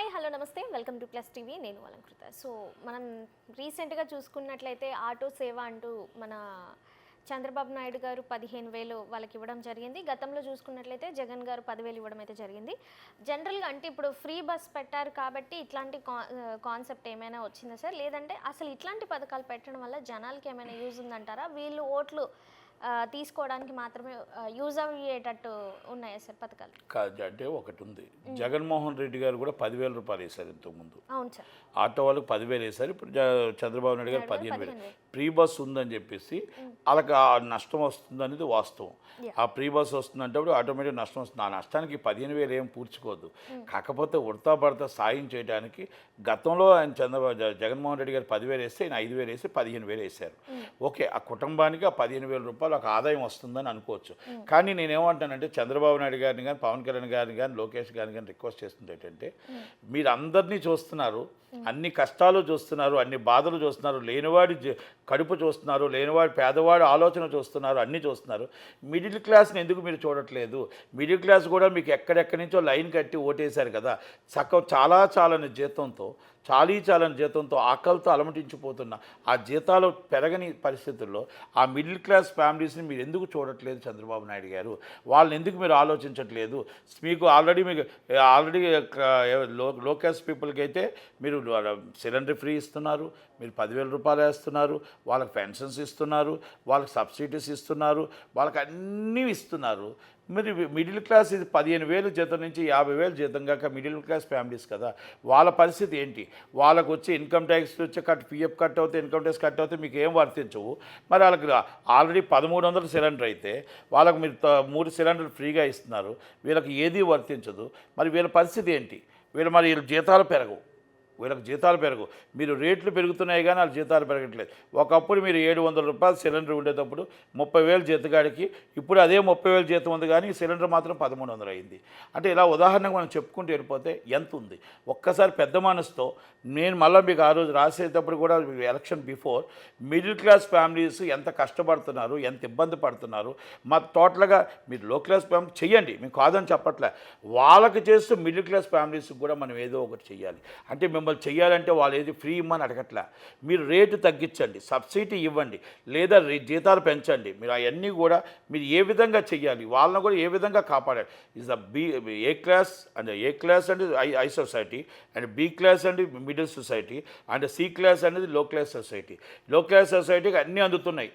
Hi hello నమస్తే welcome to plus TV నేను Alankrita. So మనం రీసెంట్గా చూసుకున్నట్లయితే ఆటో సేవ అంటూ మన చంద్రబాబు నాయుడు గారు 15,000 వాళ్ళకి ఇవ్వడం జరిగింది. గతంలో చూసుకున్నట్లయితే జగన్ గారు 10,000 ఇవ్వడం అయితే జరిగింది. జనరల్గా అంటే ఇప్పుడు ఫ్రీ బస్ పెట్టారు కాబట్టి ఇట్లాంటి కాన్సెప్ట్ ఏమైనా వచ్చిందా సార్? లేదంటే అసలు ఇట్లాంటి పథకాలు పెట్టడం వల్ల జనాలకి ఏమైనా యూజ్ ఉందంటారా? వీళ్ళు ఓట్లు తీసుకోవడానికి మాత్రమే యూజ్ అయ్యేటట్టు ఉన్నాయా సార్ పథకాలు? కాదు అంటే ఒకటి ఉంది. జగన్మోహన్ రెడ్డి గారు కూడా 10,000 రూపాయలు వేశారు ఇంతకుముందు. అవును సార్. ఆటో వాళ్ళకి 10,000 వేశారు. ఇప్పుడు చంద్రబాబు నాయుడు గారు 15,000. ప్రీ బస్ ఉందని చెప్పేసి వాళ్ళకి ఆ నష్టం వస్తుంది అనేది వాస్తవం. ఆ ప్రీ బస్ వస్తుందంటే ఆటోమేటిక్ నష్టం వస్తుంది. ఆ నష్టానికి 15,000 ఏం పూడ్చుకోవద్దు. కాకపోతే ఉడతా పడతా సాయం చేయడానికి గతంలో ఆయన జగన్మోహన్ రెడ్డి గారు 10,000 వేస్తే ఆయన 5,000 వేసి 15,000 వేశారు. ఓకే, ఆ కుటుంబానికి ఆ 15,000 రూపాయలు ఒక ఆదాయం వస్తుందని అనుకోవచ్చు. కానీ నేనేమంటానంటే చంద్రబాబు నాయుడు గారిని కానీ, పవన్ కళ్యాణ్ గారిని కానీ, లోకేష్ గారిని కానీ రిక్వెస్ట్ చేస్తుంది ఏంటంటే, మీరు అందరినీ చూస్తున్నారు, అన్ని కష్టాలు చూస్తున్నారు, అన్ని బాధలు చూస్తున్నారు, లేనివాడి కడుపు చూస్తున్నారు, లేనివాడి పేదవాడి ఆలోచన చూస్తున్నారు, అన్నీ చూస్తున్నారు. మిడిల్ క్లాస్ని ఎందుకు మీరు చూడట్లేదు? మిడిల్ క్లాస్ కూడా మీకు ఎక్కడెక్కడి నుంచో లైన్ కట్టి ఓటేశారు కదా. చాలని జీతంతో ఆకలితో అలమటించిపోతున్న ఆ జీతాలు పెరగని పరిస్థితుల్లో ఆ మిడిల్ క్లాస్ ఫ్యామిలీస్ని మీరు ఎందుకు చూడట్లేదు చంద్రబాబు నాయుడు గారు? వాళ్ళని ఎందుకు మీరు ఆలోచించట్లేదు? మీకు ఆల్రెడీ లో క్లాస్ పీపుల్కి అయితే మీరు సిలిండర్ ఫ్రీ ఇస్తున్నారు, మీరు 10,000 రూపాయలు వేస్తున్నారు, వాళ్ళకి పెన్షన్స్ ఇస్తున్నారు, వాళ్ళకి సబ్సిడీస్ ఇస్తున్నారు, వాళ్ళకి అన్నీ ఇస్తున్నారు. మరి మిడిల్ క్లాస్ ఇది 15,000 జీతం నుంచి 50,000 జీతం కాక మిడిల్ క్లాస్ ఫ్యామిలీస్ కదా, వాళ్ళ పరిస్థితి ఏంటి? వాళ్ళకు వచ్చి ఇన్కమ్ ట్యాక్స్ వచ్చి పిఎఫ్ కట్ అవుతే, ఇన్కమ్ ట్యాక్స్ కట్ అవుతే మీకు ఏం వర్తించవు. మరి వాళ్ళకి ఆల్రెడీ 1,300 సిలిండర్ అయితే వాళ్ళకు మీరు 3 సిలిండర్లు ఫ్రీగా ఇస్తున్నారు, వీళ్ళకి ఏది వర్తించదు. మరి వీళ్ళ పరిస్థితి ఏంటి? వీళ్ళ జీతాలు పెరగవు, వీళ్ళకి జీతాలు పెరగవు. మీరు రేట్లు పెరుగుతున్నాయి కానీ వాళ్ళ జీతాలు పెరగట్లేదు. ఒకప్పుడు మీరు 700 రూపాయలు సిలిండర్ ఉండేటప్పుడు 30,000 జీతగాడికి, ఇప్పుడు అదే 30,000 జీతం ఉంది కానీ సిలిండర్ మాత్రం 1,300 అయింది. అంటే ఇలా ఉదాహరణకు మనం చెప్పుకుంటూ వెళ్ళిపోతే ఎంత ఉంది? ఒక్కసారి పెద్ద మనసుతో నేను మళ్ళీ మీకు ఆ రోజు రాసేటప్పుడు కూడా election before middle class families ఎంత కష్టపడుతున్నారు, ఎంత ఇబ్బంది పడుతున్నారు, మా టోటల్గా మీరు లో క్లాస్ ఫ్యామిలీ చెయ్యండి, మీకు కాదని చెప్పట్లే, వాళ్ళకి చేస్తూ మిడిల్ క్లాస్ ఫ్యామిలీస్కి కూడా మనం ఏదో ఒకటి చెయ్యాలి. అంటే మిమ్మల్ని చెయ్యాలంటే వాళ్ళు ఏది ఫ్రీ ఇమ్మని అడగట్లే, మీరు రేటు తగ్గించండి, సబ్సిడీ ఇవ్వండి, లేదా జీతాలు పెంచండి. మీరు అవన్నీ కూడా మీరు ఏ విధంగా చెయ్యాలి, వాళ్ళని కూడా ఏ విధంగా కాపాడాలి. Is the A class and high society, and B class and middle society, and C class అనేది లో క్లాస్ సొసైటీ. లో క్లాస్ సొసైటీకి అన్నీ అందుతున్నాయి,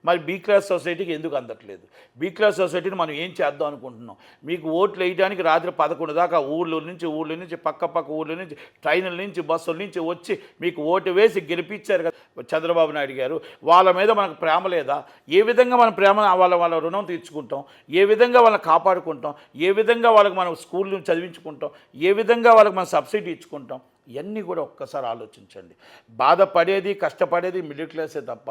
మరి బీ క్లాస్ సొసైటీకి ఎందుకు అందట్లేదు? బీ క్లాస్ సొసైటీని మనం ఏం చేద్దాం అనుకుంటున్నాం? మీకు ఓట్లు వేయడానికి రాత్రి 11 దాకా ఊళ్ళ నుంచి పక్క ఊళ్ళ నుంచి ట్రైన్ల నుంచి బస్సుల నుంచి వచ్చి మీకు ఓటు వేసి గెలిపించారు కదా చంద్రబాబు నాయుడు గారు. వాళ్ళ మీద మనకు ప్రేమ లేదా? ఏ విధంగా మన ప్రేమ వాళ్ళ రుణం తీర్చుకుంటాం? ఏ విధంగా వాళ్ళని కాపాడుకుంటాం? ఏ విధంగా వాళ్ళకి మనం స్కూల్ చదివించుకుంటాం? ఏ విధంగా వాళ్ళకి మనం సబ్సిడీ ఇచ్చుకుంటాం? ఇవన్నీ కూడా ఒక్కసారి ఆలోచించండి. బాధపడేది కష్టపడేది మిడిల్ క్లాసే తప్ప.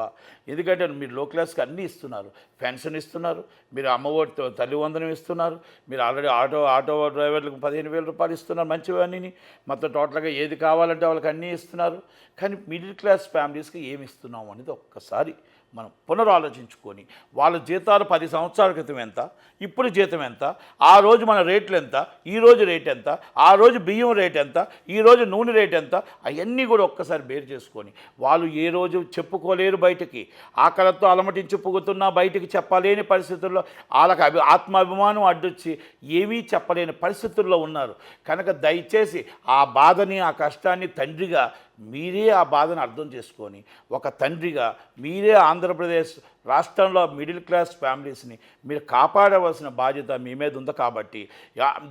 ఎందుకంటే మీరు లో క్లాస్కి అన్నీ ఇస్తున్నారు, పెన్షన్ ఇస్తున్నారు, మీరు అమ్మఒడి తల్లివందనం ఇస్తున్నారు, మీరు ఆల్రెడీ ఆటో డ్రైవర్లకు 15,000 రూపాయలు ఇస్తున్నారు, మంచివన్నీ మొత్తం టోటల్గా ఏది కావాలంటే వాళ్ళకి అన్నీ ఇస్తున్నారు. కానీ మిడిల్ క్లాస్ ఫ్యామిలీస్కి ఏమి ఇస్తున్నాం అనేది ఒక్కసారి మనం పునరాలోచించుకొని, వాళ్ళ జీతాలు 10 సంవత్సరాల క్రితం ఎంత, ఇప్పుడు జీతం ఎంత, ఆ రోజు మన రేట్లు ఎంత, ఈరోజు రేట్ ఎంత, ఆ రోజు బియ్యం రేట్ ఎంత, ఈరోజు నూనె రేట్ ఎంత, అవన్నీ కూడా ఒక్కసారి బేర్ చేసుకొని, వాళ్ళు ఏ రోజు చెప్పుకోలేరు, బయటికి ఆకలితో అలమటించి పుగుతున్నా బయటికి చెప్పలేని పరిస్థితుల్లో, వాళ్ళకి ఆత్మాభిమానం అడ్డొచ్చి ఏమీ చెప్పలేని పరిస్థితుల్లో ఉన్నారు. కనుక దయచేసి ఆ బాధని, ఆ కష్టాన్ని తండ్రిగా మీరే ఆ బాధను అర్థం చేసుకొని, ఒక తండ్రిగా మీరే ఆంధ్రప్రదేశ్ రాష్ట్రంలో మిడిల్ క్లాస్ ఫ్యామిలీస్ని మీరు కాపాడవలసిన బాధ్యత మీ మీద ఉంది. కాబట్టి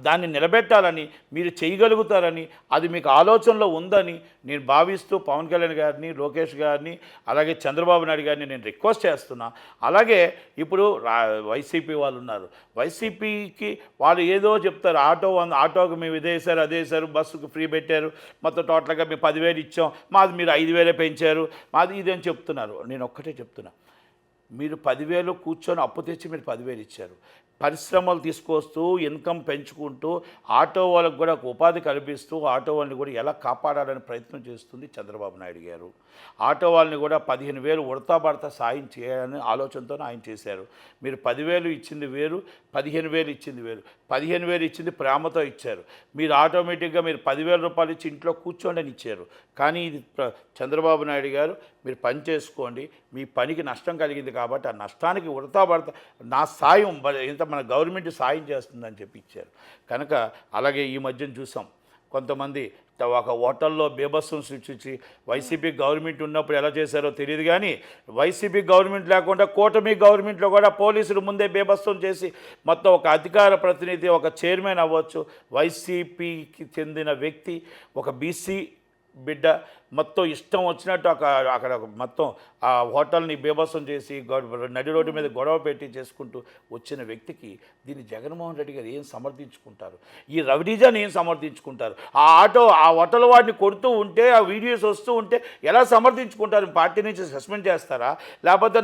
దాన్ని నిలబెట్టాలని, మీరు చేయగలుగుతారని, అది మీకు ఆలోచనలో ఉందని నేను భావిస్తూ పవన్ కళ్యాణ్ గారిని, లోకేష్ గారిని, అలాగే చంద్రబాబు నాయుడు గారిని నేను రిక్వెస్ట్ చేస్తున్నా. అలాగే ఇప్పుడు వైసీపీ వాళ్ళు ఉన్నారు, వైసీపీకి వాళ్ళు ఏదో చెప్తారు, ఆటోకి మేము ఇదేసారు అదేసారు, బస్సుకు ఫ్రీ పెట్టారు, మొత్తం టోటల్గా మేము 10,000 ఇచ్చాం, మాది మీరు 5,000 పెంచారు, మాది ఇదని చెప్తున్నారు. నేను ఒక్కటే చెప్తున్నా, మీరు 10,000 కూర్చొని అప్పు తెచ్చి మీరు 10,000 ఇచ్చారు. పరిశ్రమలు తీసుకొస్తూ ఇన్కమ్ పెంచుకుంటూ ఆటో వాళ్ళకు కూడా ఒక ఉపాధి కల్పిస్తూ ఆటో వాళ్ళని కూడా ఎలా కాపాడాలని ప్రయత్నం చేస్తుంది చంద్రబాబు నాయుడు గారు. ఆటో వాళ్ళని కూడా 15,000 ఉడతా పడతా సాయం చేయాలని ఆలోచనతో ఆయన చేశారు. మీరు 10,000 ఇచ్చింది వేరు, 15,000 ఇచ్చింది వేరు. 15,000 ఇచ్చింది ప్రేమతో ఇచ్చారు. మీరు ఆటోమేటిక్గా మీరు 10,000 రూపాయలు ఇచ్చి ఇంట్లో కూర్చోండి అని ఇచ్చారు. కానీ ఇది చంద్రబాబు నాయుడు గారు మీరు పని చేసుకోండి, మీ పనికి నష్టం కలిగింది కాబట్టి ఆ నష్టానికి ఉడతా పడతా నా సాయం ఇంత మన గవర్నమెంట్ సాయం చేస్తుందని చెప్పి ఇచ్చారు. కనుక అలాగే ఈ మధ్యన చూసాం కొంతమంది ఒక హోటల్లో బీభత్సం సృష్టించి వైసీపీ గవర్నమెంట్ ఉన్నప్పుడు ఎలా చేశారో తెలియదు, కానీ వైసీపీ గవర్నమెంట్ లేకుండా కూటమి గవర్నమెంట్లో కూడా పోలీసులు ముందే బీభత్సం చేసి మొత్తం ఒక అధికార ప్రతినిధి ఒక చైర్మన్ అవ్వచ్చు, వైసీపీకి చెందిన వ్యక్తి ఒక బీసీ బిడ్డ మొత్తం ఇష్టం వచ్చినట్టు అక్కడ మొత్తం ఆ హోటల్ని బీభత్సం చేసి నడి రోడ్డు మీద గొడవ పెట్టి చేసుకుంటూ వచ్చిన వ్యక్తికి దీన్ని జగన్మోహన్ రెడ్డి గారు ఏం సమర్థించుకుంటారు? ఈ రవిడీజాన్ని ఏం సమర్థించుకుంటారు? ఆ హోటల్ వాడిని కొడుతూ ఉంటే ఆ వీడియోస్ వస్తూ ఉంటే ఎలా సమర్థించుకుంటారు? పార్టీ నుంచి సస్పెండ్ చేస్తారా? లేకపోతే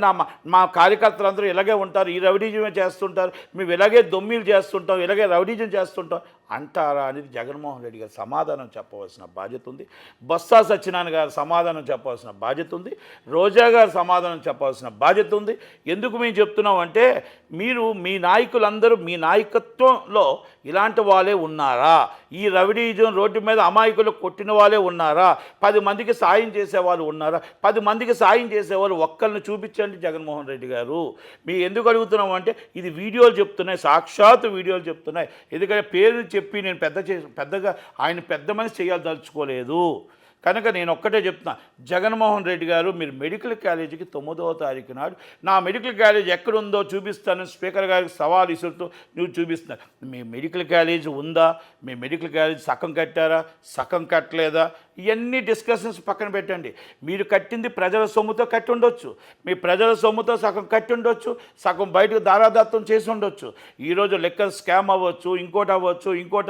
మా కార్యకర్తలందరూ ఇలాగే ఉంటారు, ఈ రవిడీజమే చేస్తుంటారు, మేము ఇలాగే దొమ్మీలు చేస్తుంటాం, ఇలాగే రవిడీజం చేస్తుంటాం అంటారా అనేది జగన్మోహన్ రెడ్డి గారు సమాధానం చెప్పవలసిన బాధ్యత ఉంది. బొత్స సత్యనారాయణ గారు సమాధానం చెప్పవలసిన బాధ్యత ఉంది. రోజా గారు సమాధానం చెప్పవలసిన బాధ్యత ఉంది. ఎందుకు మేము చెప్తున్నాం అంటే మీరు మీ నాయకులందరూ మీ నాయకత్వంలో ఇలాంటి వాళ్ళే ఉన్నారా? ఈ రవిడీజం రోడ్డు మీద అమాయకులు కొట్టిన వాళ్ళే ఉన్నారా? 10 మందికి సాయం చేసేవాళ్ళు ఉన్నారా? 10 మందికి సాయం చేసేవాళ్ళు ఒక్కరిని చూపించండి జగన్మోహన్ రెడ్డి గారు. మేము ఎందుకు అడుగుతున్నాం అంటే ఇది వీడియోలు చెప్తున్నాయి, సాక్షాత్ వీడియోలు చెప్తున్నాయి. ఎందుకంటే పేరు చెప్పి నేను పెద్దగా ఆయన పెద్ద మనిషి చేయదలుచుకోలేదు. కనుక నేను ఒక్కటే చెప్తున్నా, జగన్మోహన్ రెడ్డి గారు మీరు మెడికల్ కాలేజీకి 9వ తారీఖు నాడు నా మెడికల్ కాలేజ్ ఎక్కడుందో చూపిస్తాను స్పీకర్ గారికి సవాల్ ఇసురుతూ నువ్వు చూపిస్తున్నారు. మీ మెడికల్ కాలేజ్ ఉందా? మీ మెడికల్ కాలేజ్ సగం కట్టారా, సగం కట్టలేదా? ఇవన్నీ డిస్కషన్స్ పక్కన పెట్టండి. మీరు కట్టింది ప్రజల సొమ్ముతో కట్టి ఉండొచ్చు, మీ ప్రజల సొమ్ముతో సగం కట్టి ఉండొచ్చు, సగం బయటకు దారాదత్తం చేసి ఉండొచ్చు. ఈరోజు లెక్కర్ స్కామ్ అవ్వచ్చు, ఇంకోటి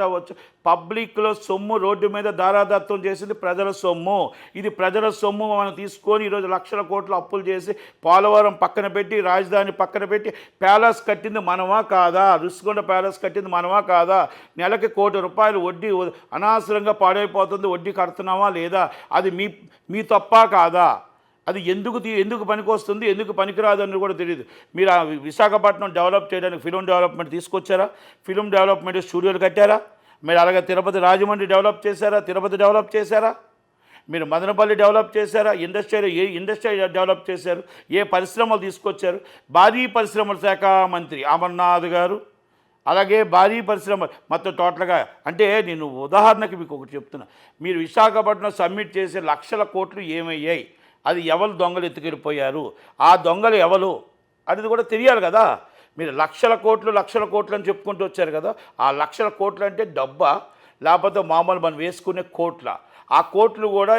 అవ్వచ్చు. పబ్లిక్లో సొమ్ము రోడ్డు మీద దారాదత్తం చేసింది ప్రజల సొమ్ము. ఇది ప్రజల సొమ్ము మనం తీసుకొని ఈరోజు లక్షల కోట్ల అప్పులు చేసి పోలవరం పక్కన పెట్టి, రాజధాని పక్కన పెట్టి ప్యాలెస్ కట్టింది మనమా కాదా? రుషికొండ ప్యాలెస్ కట్టింది మనమా కాదా? నెలకి ₹1 కోటి వడ్డీ అనవసరంగా పాడైపోతుంది, వడ్డీ కడుతున్నామా లేదా? అది మీ తప్ప కాదా? అది ఎందుకు పనికొస్తుంది, ఎందుకు పనికిరాదు అని కూడా తెలియదు. మీరు ఆ విశాఖపట్నం డెవలప్ చేయడానికి ఫిలిం డెవలప్మెంట్ తీసుకొచ్చారా? ఫిలిం డెవలప్మెంట్ స్టూడియోలు కట్టారా? మీరు అలాగే తిరుపతి రాజమండ్రి డెవలప్ చేశారా? తిరుపతి డెవలప్ చేశారా? మీరు మదనపల్లి డెవలప్ చేశారా? ఏ ఇండస్ట్రీ డెవలప్ చేశారు? ఏ పరిశ్రమలు తీసుకొచ్చారు? భారీ పరిశ్రమల శాఖ మంత్రి అమర్నాథ్ గారు, అలాగే భారీ పరిశ్రమ మొత్తం టోటల్గా అంటే నేను ఉదాహరణకి మీకు ఒకటి చెప్తున్నా. మీరు విశాఖపట్నం సబ్మిట్ చేసే లక్షల కోట్లు ఏమయ్యాయి? అది ఎవరు దొంగలు ఎత్తుకెళ్ళిపోయారు? ఆ దొంగలు ఎవరు అనేది కూడా తెలియాలి కదా. మీరు లక్షల కోట్లు అని చెప్పుకుంటూ వచ్చారు కదా. ఆ లక్షల కోట్లు అంటే డబ్బా, లేకపోతే మామూలు మనం వేసుకునే కోట్ల? ఆ కోట్లు కూడా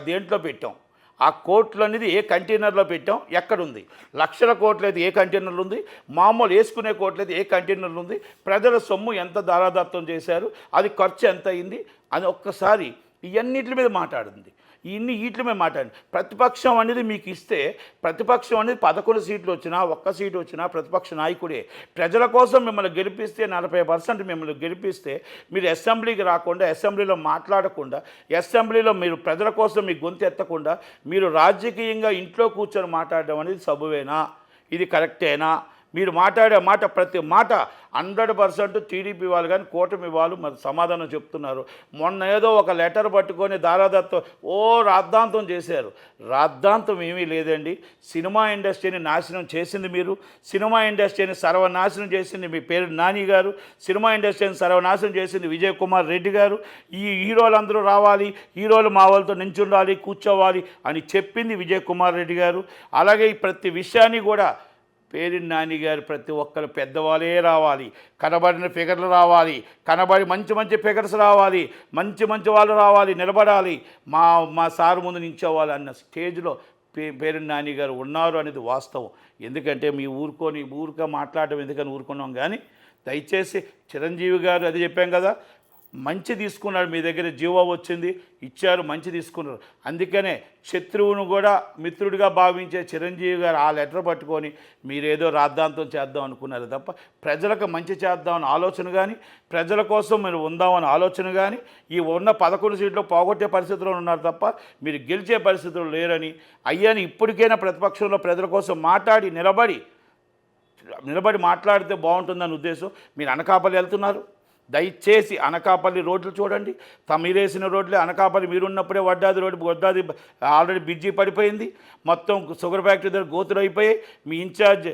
దేంట్లో పెట్టాం? ఆ కోట్లు అనేది ఏ కంటైనర్లో పెట్టాం? ఎక్కడుంది? లక్షల కోట్లు అయితే ఏ కంటైనర్లు ఉంది? మామూలు వేసుకునే కోట్లు అయితే ఏ కంటైనర్లు ఉంది? ప్రజల సొమ్ము ఎంత దారాదత్తం చేశారు? అది ఖర్చు ఎంత అయింది అని ఒక్కసారి ఇవన్నిటి మీద మాట్లాడింది. వీటి మీద మాట్లాడండి. ప్రతిపక్షం అనేది మీకు ఇస్తే, ప్రతిపక్షం అనేది 11 సీట్లు వచ్చినా, 1 సీటు వచ్చినా ప్రతిపక్ష నాయకుడే. ప్రజల కోసం మిమ్మల్ని గెలిపిస్తే 40% మిమ్మల్ని గెలిపిస్తే మీరు అసెంబ్లీకి రాకుండా, అసెంబ్లీలో మాట్లాడకుండా, అసెంబ్లీలో మీరు ప్రజల కోసం మీ గొంతు ఎత్తకుండా మీరు రాజకీయంగా ఇంట్లో కూర్చొని మాట్లాడడం అనేది సబువేనా? ఇది కరెక్టేనా? మీరు మాట్లాడే మాట ప్రతి మాట 100% టీడీపీ వాళ్ళు కానీ కూటమి వాళ్ళు మరి సమాధానం చెప్తున్నారు. మొన్న ఏదో ఒక లెటర్ పట్టుకొని దారాదత్తం రాద్ధాంతం చేశారు. రాద్ధాంతం ఏమీ లేదండి. సినిమా ఇండస్ట్రీని నాశనం చేసింది మీరు. సినిమా ఇండస్ట్రీని సర్వనాశనం చేసింది మీ పేరు నాని గారు. సినిమా ఇండస్ట్రీని సర్వనాశనం చేసింది విజయ్ కుమార్ రెడ్డి గారు. ఈ హీరోలందరూ రావాలి, హీరోలు మా వాళ్ళతో నించుండాలి, కూర్చోవాలి అని చెప్పింది విజయ్ కుమార్ రెడ్డి గారు. అలాగే ఈ ప్రతి విషయాన్ని కూడా పేరిని నాని గారు ప్రతి ఒక్కరు పెద్దవాళ్ళే రావాలి, కనబడిన ఫిగర్లు రావాలి, మంచి ఫిగర్స్ రావాలి, మంచి వాళ్ళు రావాలి, నిలబడాలి, మా సారు ముందు నించోవాలి అన్న స్టేజ్లో పేరిని నాని గారు ఉన్నారు అనేది వాస్తవం. ఎందుకంటే మీ ఊరిక మాట్లాడటం ఎందుకని ఊరుకున్నాం. కానీ దయచేసి చిరంజీవి గారు అది చెప్పాం కదా, మంచి తీసుకున్నారు, మీ దగ్గర జీవో వచ్చింది, ఇచ్చారు, మంచి తీసుకున్నారు. అందుకనే శత్రువును కూడా మిత్రుడిగా భావించే చిరంజీవి గారు ఆ లెటర్ పట్టుకొని మీరేదో రాద్ధాంతం చేద్దాం అనుకున్నారు తప్ప ప్రజలకు మంచి చేద్దామని ఆలోచన కానీ, ప్రజల కోసం మీరు ఉందామని ఆలోచన కానీ, ఈ ఉన్న 11 సీట్లు పోగొట్టే పరిస్థితుల్లో ఉన్నారు తప్ప మీరు గెలిచే పరిస్థితులు లేరని, అయ్యాని ఇప్పటికైనా ప్రతిపక్షంలో ప్రజల కోసం మాట్లాడి నిలబడి మాట్లాడితే బాగుంటుందని ఉద్దేశం. మీరు అనకాపల్లి వెళ్తున్నారు, దయచేసి అనకాపల్లి రోడ్లు చూడండి. మీరేసిన రోడ్లే అనకాపల్లి మీరున్నప్పుడే వడ్డాది ఆల్రెడీ బ్రిడ్జి పడిపోయింది, మొత్తం షుగర్ ఫ్యాక్టరీ దగ్గర గోతులు అయిపోయాయి. మీ ఇన్ఛార్జ్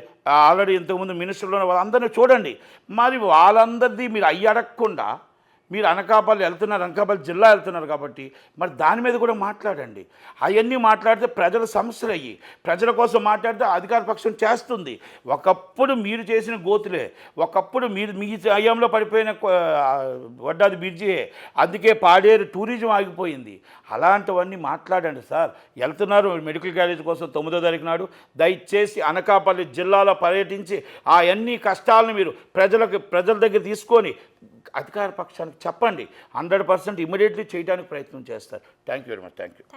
ఆల్రెడీ ఇంతకుముందు మినిస్టర్లో ఉన్న వాళ్ళందరినీ చూడండి. మరి వాళ్ళందరిది మీరు అడగకుండా మీరు అనకాపల్లి జిల్లా వెళ్తున్నారు కాబట్టి మరి దాని మీద కూడా మాట్లాడండి. అవన్నీ మాట్లాడితే ప్రజల సమస్యలు అయ్యి ప్రజల కోసం మాట్లాడితే అధికార పక్షం చేస్తుంది. ఒకప్పుడు మీరు చేసిన గోతులే, ఒకప్పుడు మీ హయాంలో పడిపోయిన వడ్డాది బ్రిడ్జియే, అందుకే పాడేరు టూరిజం ఆగిపోయింది. అలాంటివన్నీ మాట్లాడండి సార్. వెళ్తున్నారు మెడికల్ కాలేజ్ కోసం 9వ తారీఖు నాడు, దయచేసి అనకాపల్లి జిల్లాలో పర్యటించి ఆ అన్ని కష్టాలను మీరు ప్రజల దగ్గర తీసుకొని అధికార పక్షానికి చెప్పండి. 100% ఇమ్మీడియట్లీ చేయడానికి ప్రయత్నం చేస్తారు. Thank you very much. Thank you.